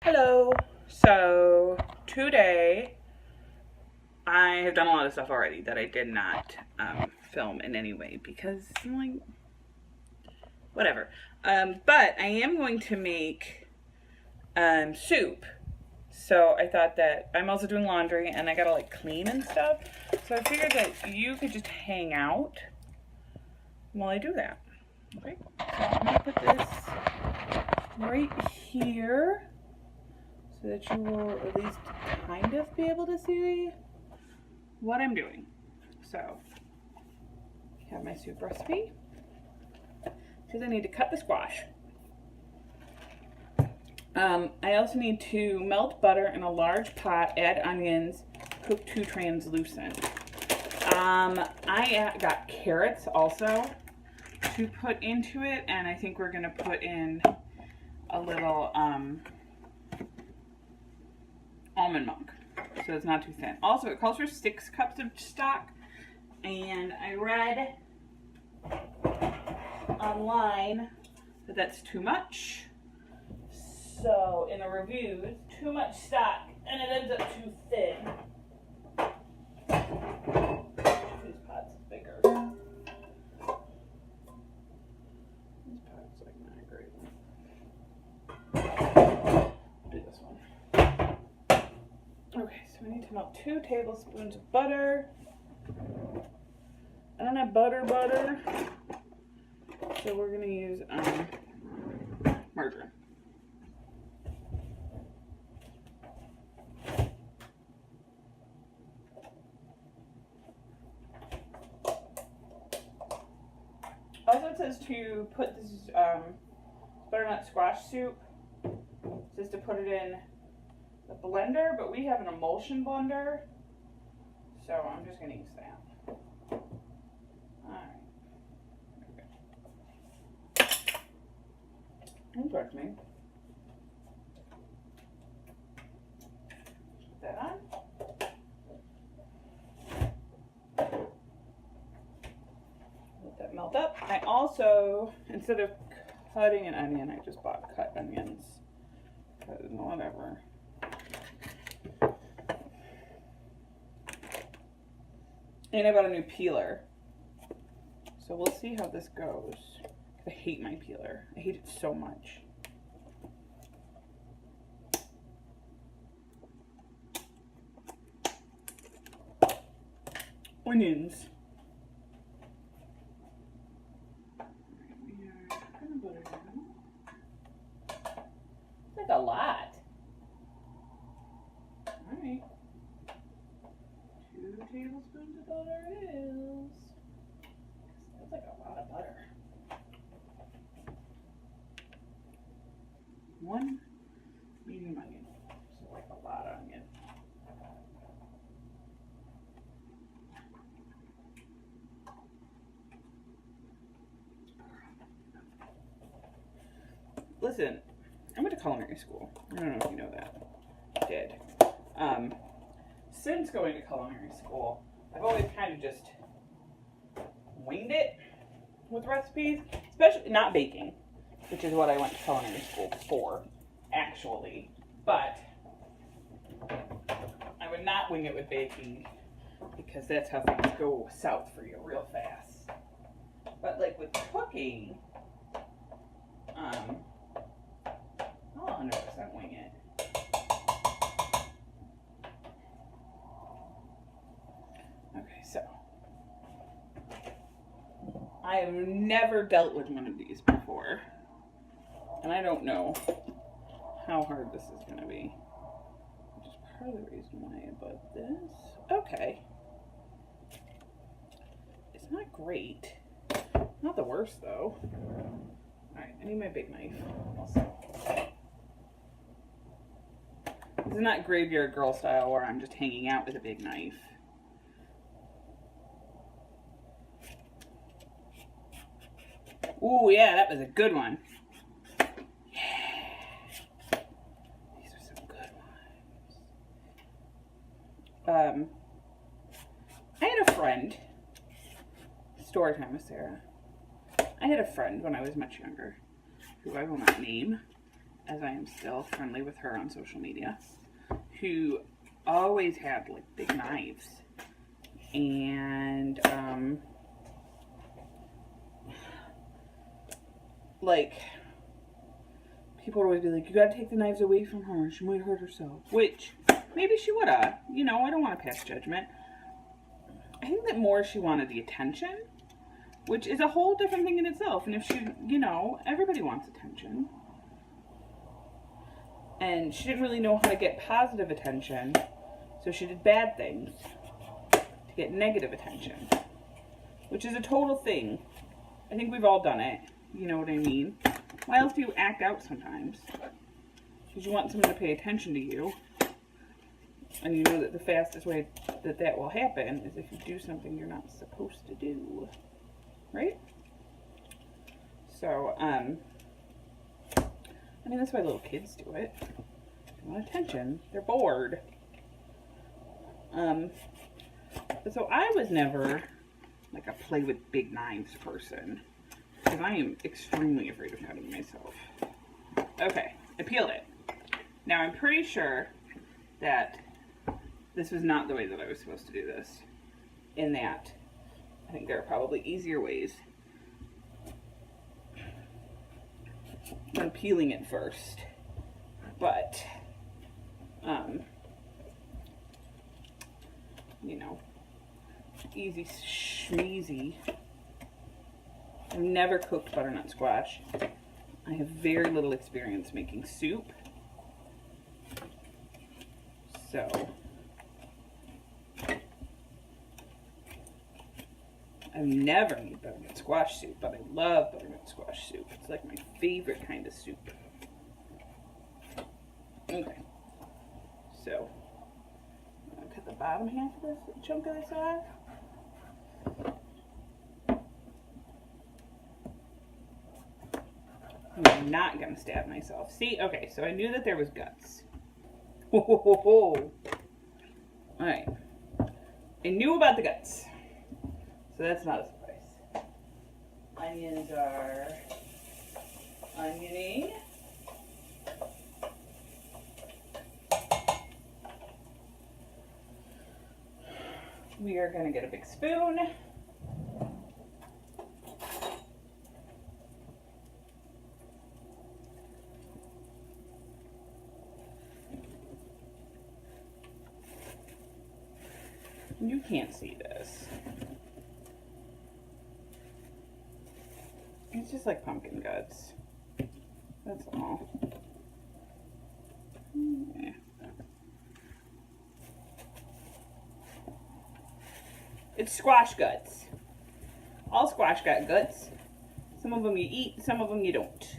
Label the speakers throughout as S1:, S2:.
S1: Hello. So today I have done a lot of stuff already that I did not film in any way because I'm like, whatever. But I am going to make soup. So I thought that I'm also doing laundry and I gotta like clean and stuff. So I figured that you could just hang out while I do that. Okay. So I'm gonna put this right here, so that you will at least kind of be able to see what I'm doing. So, I have my soup recipe, because I need to cut the squash. I also need to melt butter in a large pot, add onions, cook to translucent. I got carrots also to put into it, and I think we're going to put in a little almond milk, so it's not too thin. Also, it calls for 6 cups of stock, and I read online that that's too much. So in the reviews, too much stock, and it ends up too thin. This pot's bigger. This pot's like not great. Do this one. Okay, so we need to melt 2 tablespoons of butter. I don't have butter, so we're gonna use margarine. Also, it says to put this butternut squash soup. It says to put it in the blender, but we have an emulsion blender, so I'm just going to use that. Alright. Don't touch me. Put that on. Let that melt up. I also, instead of cutting an onion, I just bought cut onions. Because whatever. And I bought a new peeler. So we'll see how this goes. I hate my peeler. I hate it so much. Onions. It's like a lot. Alright. 2 tablespoons of butter it is. That's like a lot of butter. 1 medium onion. So like a lot of onion. Listen, I went to culinary school. I don't know if you know that. I did. Since going to culinary school, I've always kind of just winged it with recipes, especially not baking, which is what I went to culinary school for, actually. But I would not wing it with baking because that's how things go south for you real fast. But like with cooking, I'll 100% wing it. Okay, so I have never dealt with one of these before, and I don't know how hard this is going to be, which is part of the reason why I bought this. Okay. It's not great. Not the worst, though. Alright, I need my big knife also. This is not Graveyard Girl style where I'm just hanging out with a big knife. Ooh, yeah, that was a good one. Yeah. These are some good ones. I had a friend. Story time with Sarah. I had a friend when I was much younger, who I will not name, as I am still friendly with her on social media, who always had like big knives. And like people would always be like, you gotta take the knives away from her, she might hurt herself. Which maybe she would have, you know, I don't want to pass judgment. I think that more she wanted the attention, which is a whole different thing in itself. And if she, you know, everybody wants attention. And she didn't really know how to get positive attention, so she did bad things to get negative attention, which is a total thing. I think we've all done it. You know what I mean? Why else do you act out sometimes? Because you want someone to pay attention to you. And you know that the fastest way that that will happen is if you do something you're not supposed to do. Right? So, I mean, that's why little kids do it. They want attention. They're bored. So I was never like a play with big knives person, because I am extremely afraid of cutting myself. Okay, I peeled it. Now I'm pretty sure that this was not the way that I was supposed to do this, in that I think there are probably easier ways than peeling it first. But, you know, easy schmeezy. I've never cooked butternut squash. I have very little experience making soup. So, I've never made butternut squash soup, but I love butternut squash soup. It's like my favorite kind of soup. Okay. So, I'm going to cut the bottom half of this chunk of this off. I'm not going to stab myself. See? Okay, so I knew that there was guts. Ho, ho, ho, ho. Alright. I knew about the guts. So that's not a surprise. Onions are onioning. We are going to get a big spoon. You can't see this. It's just like pumpkin guts. That's all. Yeah. It's squash guts. All squash got guts. Some of them you eat, some of them you don't.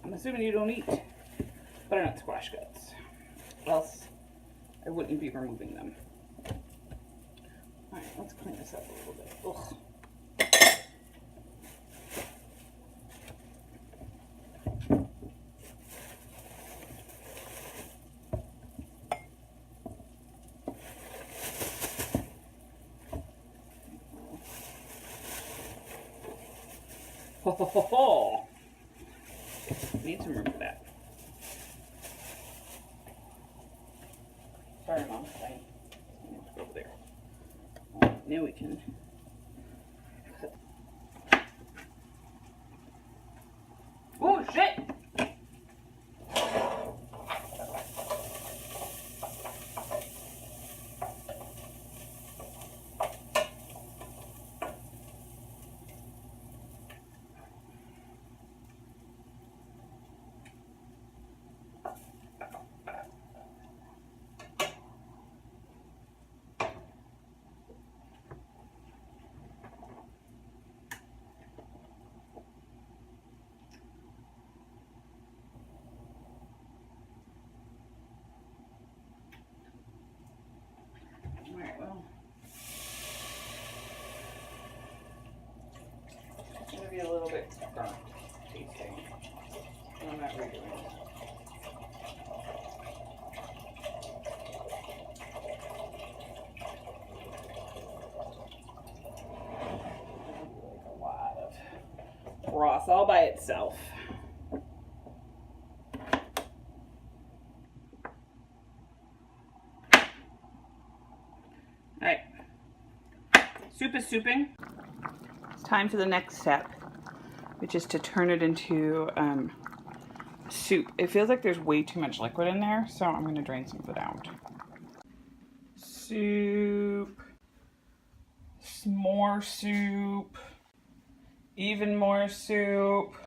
S1: I'm assuming you don't eat butternut squash guts. Else I wouldn't be removing them. Alright, let's clean this up a little bit. Ugh. Ho ho ho ho! Need some room for that. Sorry, Mom. I need to go over there. Now we can cut. Oh shit! Alright, well. It's going to be a little bit burnt tasting. And I'm not redoing it. Like a lot of broth all by itself. soup is souping. It's time for the next step, which is to turn it into soup. It feels like there's way too much liquid in there, so I'm going to drain some of it out. Soup. More soup. Even more soup.